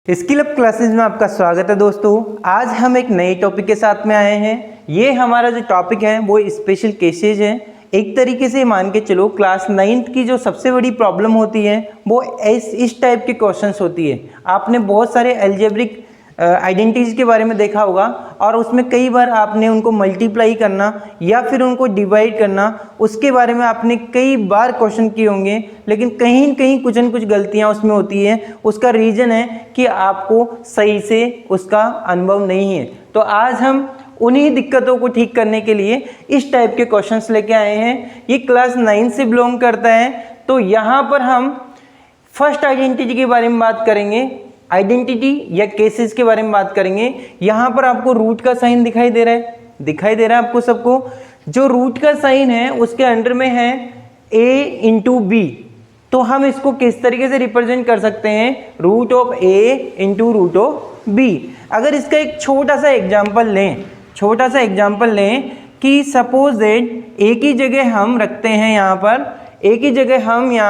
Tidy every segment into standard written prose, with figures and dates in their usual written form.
Skill up classes में आपका स्वागत है दोस्तों। आज हम एक नए टॉपिक के साथ में आए हैं। ये हमारा जो टॉपिक है वो स्पेशल केसेज है। एक तरीके से मान के चलो क्लास 9th की जो सबसे बड़ी प्रॉब्लम होती है वो इस टाइप के क्वेश्चंस होती है। आपने बहुत सारे अलजेब्रिक आइडेंटिटीज के बारे में देखा होगा और उसमें कई बार आपने उनको मल्टीप्लाई करना या फिर उनको डिवाइड करना, उसके बारे में आपने कई बार क्वेश्चन किए होंगे, लेकिन कहीं न कहीं कुछ न कुछ गलतियां उसमें होती है। उसका रीज़न है कि आपको सही से उसका अनुभव नहीं है। तो आज हम उन्हीं दिक्कतों को ठीक करने के लिए इस टाइप के क्वेश्चंस लेके आए हैं। ये क्लास 9 से बिलोंग करता है। तो यहाँ पर हम फर्स्ट आइडेंटिटी के बारे में बात करेंगे, आइडेंटिटी या केसेस के बारे में बात करेंगे। यहाँ पर आपको रूट का साइन दिखाई दे रहा है आपको सबको। जो रूट का साइन है उसके अंडर में है a इंटू बी। तो हम इसको किस तरीके से रिप्रेजेंट कर सकते हैं, root of a into root of b। अगर इसका एक छोटा सा एग्जाम्पल लें कि सपोज दैट a की जगह हम रखते हैं यहाँ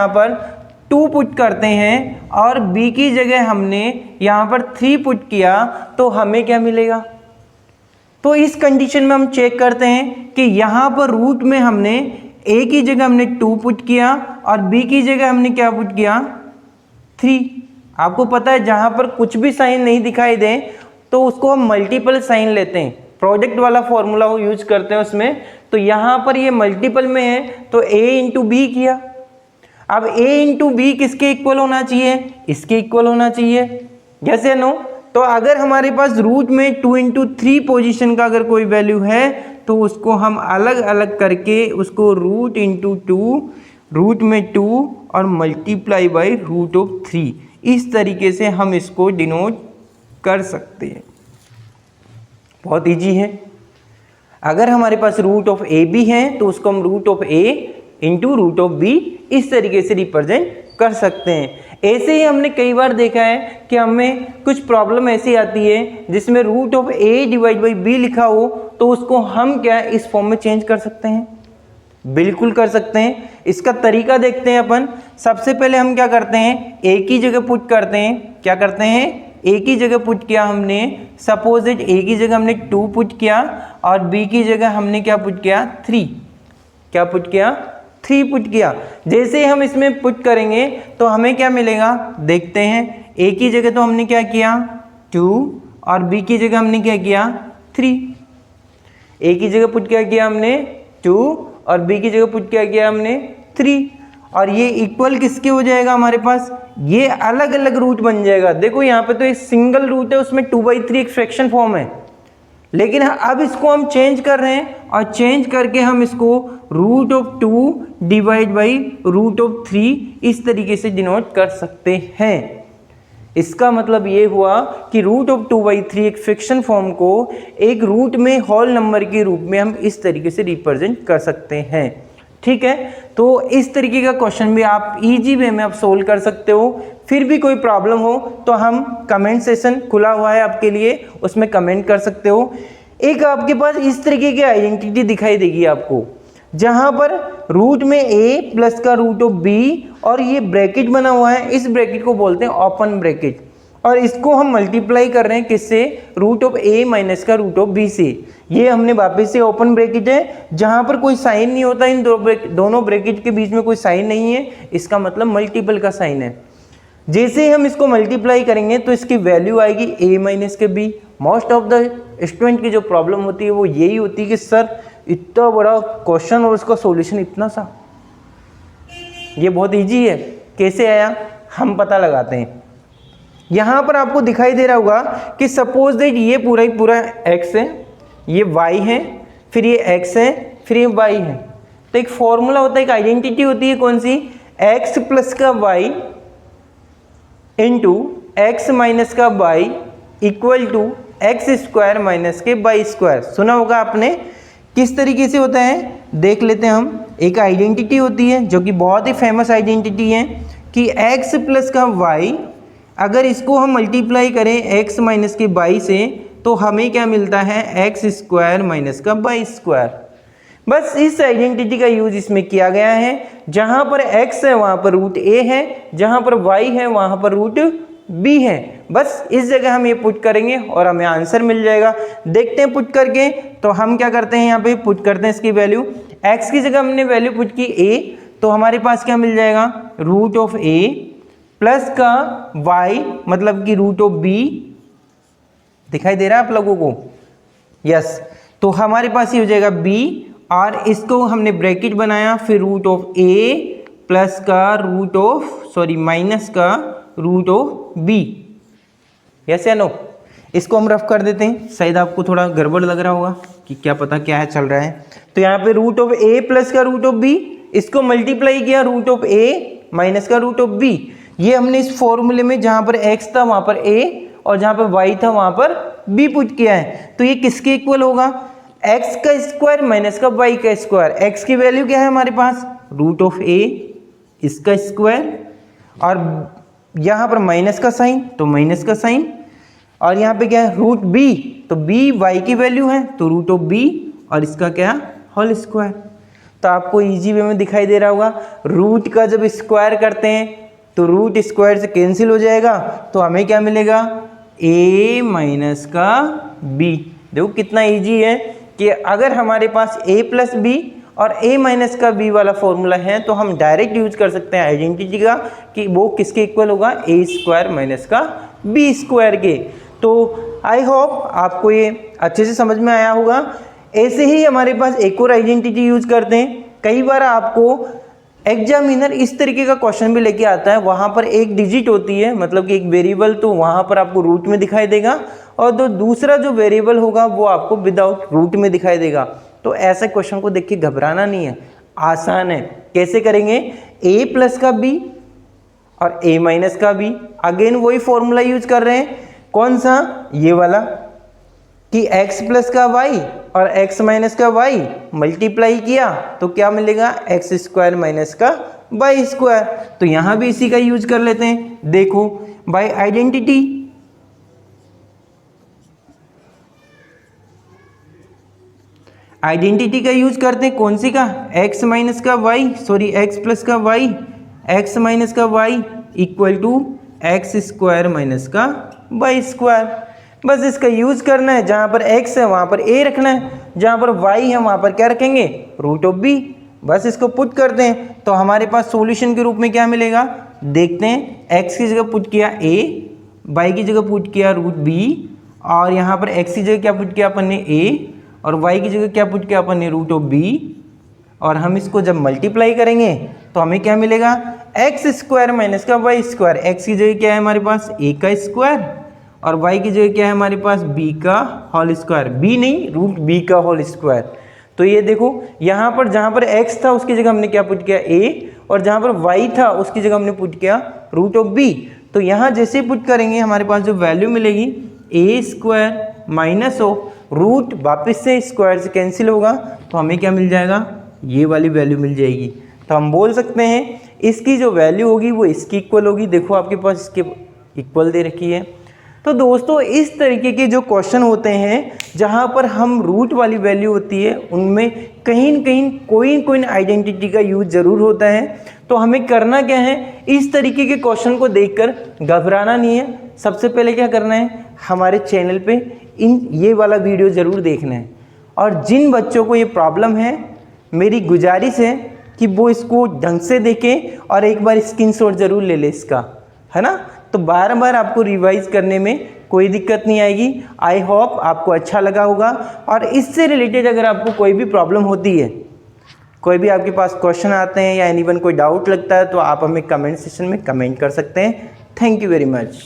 पर 2 पुट करते हैं और b की जगह हमने यहाँ पर 3 पुट किया, तो हमें क्या मिलेगा। तो इस कंडीशन में हम चेक करते हैं कि यहाँ पर रूट में हमने a की जगह हमने 2 पुट किया और b की जगह हमने क्या पुट किया, 3। आपको पता है जहाँ पर कुछ भी साइन नहीं दिखाई दे तो उसको हम मल्टीपल साइन लेते हैं, प्रोडक्ट वाला फॉर्मूला यूज करते हैं उसमें। तो यहाँ पर ये मल्टीपल में है तो a इंटू बी किया। अब a इंटू बी किसके इक्वल होना चाहिए, इसके इक्वल होना चाहिए, यस या नो। तो अगर हमारे पास रूट में 2 इंटू 3 पोजिशन का अगर कोई वैल्यू है तो उसको हम अलग अलग करके उसको रूट इंटू 2, रूट में 2 और मल्टीप्लाई बाई रूट ऑफ 3, इस तरीके से हम इसको डिनोट कर सकते हैं। बहुत ईजी है। अगर हमारे पास रूट ऑफ ए बी है तो उसको हम root of A into root of B इस तरीके से रिप्रेजेंट कर सकते हैं। ऐसे ही हमने कई बार देखा है कि हमें कुछ प्रॉब्लम ऐसी आती है जिसमें root of A divide by B लिखा हो, तो उसको हम क्या इस फॉर्म में चेंज कर सकते हैं, बिल्कुल कर सकते हैं। इसका तरीका देखते हैं अपन। सबसे पहले हम क्या करते हैं, ए की जगह पुट करते हैं। क्या करते हैं, ए की जगह पुट किया हमने, सपोज दैट ए की जगह हमने 2 पुट किया और बी की जगह हमने क्या पुट किया, 3 पुट किया। जैसे हम इसमें पुट करेंगे तो हमें क्या मिलेगा, देखते हैं। ए की जगह तो हमने क्या किया, 2 और बी की जगह हमने क्या किया, 3। ए की जगह पुट क्या किया हमने, 2 और बी की जगह पुट क्या किया हमने, 3। और ये इक्वल किसके हो जाएगा हमारे पास, ये अलग अलग रूट बन जाएगा। देखो यहाँ पे तो एक सिंगल रूट है, उसमें 2/3 एक फ्रैक्शन फॉर्म है, लेकिन अब इसको हम चेंज कर रहे हैं और चेंज करके हम इसको root of 2 divide by root of 3 इस तरीके से डिनोट कर सकते हैं। इसका मतलब ये हुआ कि रूट ऑफ 2/3 एक फ्रैक्शन फॉर्म को एक रूट में होल नंबर के रूप में हम इस तरीके से रिप्रेजेंट कर सकते हैं। ठीक है, तो इस तरीके का क्वेश्चन भी आप इजी वे में आप सोल्व कर सकते हो। फिर भी कोई प्रॉब्लम हो तो हम कमेंट सेशन खुला हुआ है आपके लिए, उसमें कमेंट कर सकते हो। एक आपके पास इस तरीके की आइडेंटिटी दिखाई देगी आपको, जहां पर रूट में a प्लस का रूट ऑफ b और ये ब्रैकेट बना हुआ है, इस ब्रैकेट को बोलते हैं ओपन ब्रैकेट, और इसको हम मल्टीप्लाई कर रहे हैं किससे, रूट ऑफ a माइनस का रूट ऑफ b से। ये हमने वापस से ओपन ब्रैकेट है जहां पर कोई साइन नहीं होता, इन दोनों ब्रैकेट के बीच में कोई साइन नहीं है, इसका मतलब मल्टीपल का साइन है। जैसे हम इसको मल्टीप्लाई करेंगे तो इसकी वैल्यू आएगी a माइनस के b। Most of the student की जो प्रॉब्लम होती है वो यही होती है कि सर इतना बड़ा क्वेश्चन और उसका सॉल्यूशन इतना सा, ये बहुत इजी है, कैसे आया हम पता लगाते हैं। यहाँ पर आपको दिखाई दे रहा होगा कि सपोज दैट ये पूरा ही पूरा x है, ये y है, फिर ये x है, फिर ये y है। तो एक फॉर्मूला होता है, एक आइडेंटिटी होती है, कौन सी, x प्लस का y इंटू एक्स माइनस का y equal to X square minus के y स्क्वायर। सुना होगा आपने। किस तरीके से होता है देख लेते हैं हम। एक आइडेंटिटी होती है जो कि बहुत ही फेमस आइडेंटिटी है कि x प्लस का y, अगर इसको हम मल्टीप्लाई करें x माइनस के y से तो हमें क्या मिलता है, एक्स स्क्वायर माइनस का y स्क्वायर। बस इस आइडेंटिटी का यूज इसमें किया गया है। जहां पर x है वहां पर रूट a है, जहां पर y है वहां पर रूट b है। बस इस जगह हम ये पुट करेंगे और हमें आंसर मिल जाएगा। देखते हैं पुट करके। तो हम क्या करते हैं, यहाँ पे पुट करते हैं इसकी वैल्यू। x की जगह हमने वैल्यू पुट की a, तो हमारे पास क्या मिल जाएगा, रूट ऑफ a प्लस का y मतलब कि रूट ऑफ b। दिखाई दे रहा है आप लोगों को? यस। तो हमारे पास ये हो जाएगा b, और इसको हमने ब्रैकेट बनाया, फिर रूट ऑफ a प्लस का रूट ऑफ माइनस का रूट ऑफ b। यस या नो? इसको हम रफ कर देते हैं, शायद आपको थोड़ा गड़बड़ लग रहा होगा कि क्या पता क्या है चल रहा है। तो यहाँ पे रूट ऑफ a प्लस का रूट ऑफ b, इसको मल्टीप्लाई किया रूट ऑफ a माइनस का रूट ऑफ b। ये हमने इस फॉर्मूले में जहाँ पर x था वहाँ पर a और जहाँ पर y था वहाँ पर b पुट किया है। तो ये किसके इक्वल होगा, x का स्क्वायर माइनस का y का स्क्वायर। x की वैल्यू क्या है हमारे पास, रूट ऑफ a, इसका स्क्वायर, और यहाँ पर माइनस का साइन तो माइनस का साइन, और यहाँ पे क्या है रूट b, तो b y की वैल्यू है तो रूट ऑफ b, और इसका क्या होल स्क्वायर। तो आपको इजी वे में दिखाई दे रहा होगा, रूट का जब स्क्वायर करते हैं तो रूट स्क्वायर से कैंसिल हो जाएगा, तो हमें क्या मिलेगा, a माइनस का b। देखो कितना इजी है कि अगर हमारे पास a प्लस बी और a माइनस का b वाला फॉर्मूला है तो हम डायरेक्ट यूज कर सकते हैं आइडेंटिटी का कि वो किसके इक्वल होगा, a स्क्वायर माइनस का b स्क्वायर के। तो आई होप आपको ये अच्छे से समझ में आया होगा। ऐसे ही हमारे पास एक और आइडेंटिटी यूज करते हैं। कई बार आपको एग्जामिनर इस तरीके का क्वेश्चन भी लेके आता है, वहाँ पर एक डिजिट होती है, मतलब कि एक वेरिएबल तो वहाँ पर आपको रूट में दिखाई देगा, और दूसरा जो वेरिएबल होगा वो आपको विदाउट रूट में दिखाई देगा। तो ऐसे क्वेश्चन को देख के घबराना नहीं है, आसान है। कैसे करेंगे, a प्लस का b और a माइनस का b। अगेन वही फॉर्मूला यूज कर रहे हैं, कौन सा, ये वाला, कि x प्लस का y और x माइनस का y मल्टीप्लाई किया तो क्या मिलेगा, x स्क्वायर माइनस का y स्क्वायर। तो यहाँ भी इसी का यूज कर लेते हैं। देखो बाय आइडेंटिटी, आइडेंटिटी का यूज करते हैं, कौन सी का, x माइनस का y, x प्लस का y, x माइनस का y equal to x square minus का y स्क्वायर। बस इसका यूज करना है, जहाँ पर x है वहाँ पर a रखना है, जहाँ पर y है वहाँ पर क्या रखेंगे, रूट ऑफ b। बस इसको पुट करते हैं तो हमारे पास सॉल्यूशन के रूप में क्या मिलेगा, देखते हैं। x की जगह पुट किया a, y की जगह पुट किया रूट b, और यहाँ पर x की जगह क्या पुट किया अपन ने a, और y की जगह क्या पुट किया अपन ने रूट ऑफ b, और हम इसको जब मल्टीप्लाई करेंगे तो हमें क्या मिलेगा, x स्क्वायर माइनस का y स्क्वायर। x की जगह क्या है हमारे पास, a का स्क्वायर, और y की जगह क्या है हमारे पास, b का होल स्क्वायर, b नहीं रूट b का होल स्क्वायर। तो ये देखो यहाँ पर जहाँ पर x था उसकी जगह हमने क्या पुट किया a, और जहाँ पर y था उसकी जगह हमने पुट किया रूट ऑफ b। तो यहाँ जैसे पुट करेंगे हमारे पास जो वैल्यू मिलेगी, a square minus of root, वापस से स्क्वायर से कैंसिल होगा तो हमें क्या मिल जाएगा, ये वाली वैल्यू मिल जाएगी। तो हम बोल सकते हैं इसकी जो वैल्यू होगी वो इसकी इक्वल होगी। देखो आपके पास इसके इक्वल दे रखी है। तो दोस्तों इस तरीके के जो क्वेश्चन होते हैं जहाँ पर हम रूट वाली वैल्यू होती है उनमें कहीं न कहीं कोई आइडेंटिटी का यूज ज़रूर होता है। तो हमें करना क्या है, इस तरीके के क्वेश्चन को देखकर घबराना नहीं है। सबसे पहले क्या करना है, हमारे चैनल पे ये वाला वीडियो ज़रूर देखना है, और जिन बच्चों को ये प्रॉब्लम है मेरी गुजारिश है कि वो इसको ढंग से देखें और एक बार स्क्रीनशॉट ज़रूर ले ले इसका, है ना। तो बार बार आपको रिवाइज करने में कोई दिक्कत नहीं आएगी। आई होप आपको अच्छा लगा होगा। और इससे रिलेटेड अगर आपको कोई भी प्रॉब्लम होती है, कोई भी आपके पास क्वेश्चन आते हैं या एनीवन कोई डाउट लगता है, तो आप हमें कमेंट सेक्शन में कमेंट कर सकते हैं। Thank you very much.